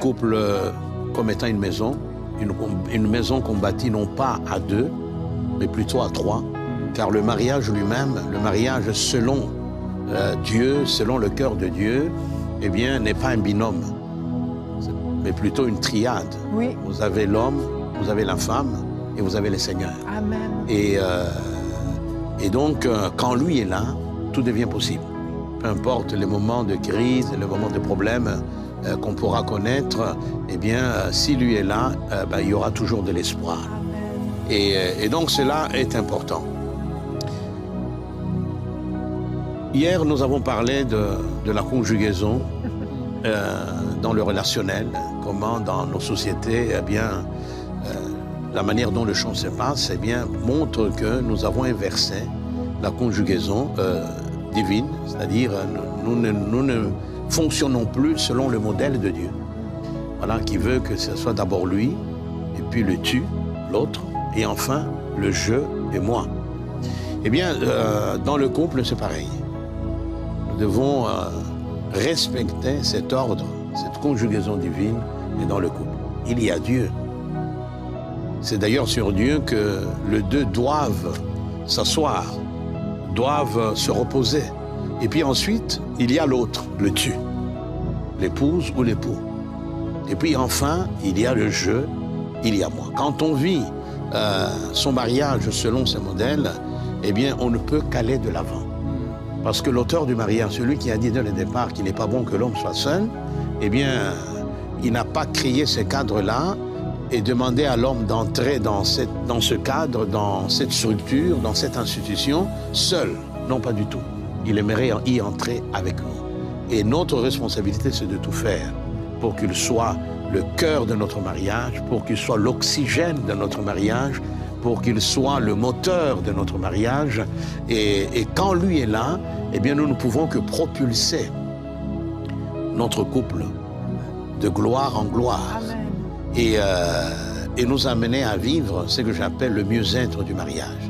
couple comme étant une maison qu'on bâtit non pas à deux, mais plutôt à trois, car le mariage lui-même, le mariage selon Dieu, selon le cœur de Dieu, eh bien, n'est pas un binôme, mais plutôt une triade. Oui. Vous avez l'homme, vous avez la femme et vous avez le Seigneur. Amen. Et donc, quand lui est là, tout devient possible. Peu importe les moments de crise, les moments de problème qu'on pourra connaître, eh bien, si lui est là, il y aura toujours de l'espoir. Et donc, cela est important. Hier, nous avons parlé de la conjugaison dans le relationnel, comment dans nos sociétés, eh bien, la manière dont le chant se passe, eh bien, montre que nous avons inversé la conjugaison divine, c'est-à-dire nous ne fonctionnons plus selon le modèle de Dieu. Voilà, qui veut que ce soit d'abord lui, et puis le tu, l'autre, et enfin le je et moi. Eh bien, dans le couple, c'est pareil. Nous devons respecter cet ordre, cette conjugaison divine, et dans le couple. Il y a Dieu. C'est d'ailleurs sur Dieu que les deux doivent s'asseoir, doivent se reposer. Et puis ensuite, il y a l'autre, le tu, l'épouse ou l'époux. Et puis enfin, il y a le je, il y a moi. Quand on vit son mariage selon ce modèle, eh bien, on ne peut qu'aller de l'avant. Parce que l'auteur du mariage, celui qui a dit dès le départ qu'il n'est pas bon que l'homme soit seul, eh bien, il n'a pas créé ce cadre-là et demandé à l'homme d'entrer dans ce cadre, dans cette structure, dans cette institution, seul. Non, pas du tout. Il aimerait y entrer avec nous. Et notre responsabilité, c'est de tout faire pour qu'il soit le cœur de notre mariage, pour qu'il soit l'oxygène de notre mariage, pour qu'il soit le moteur de notre mariage. Et quand lui est là, eh bien, nous ne pouvons que propulser notre couple de gloire en gloire. Et nous amener à vivre ce que j'appelle le mieux-être du mariage.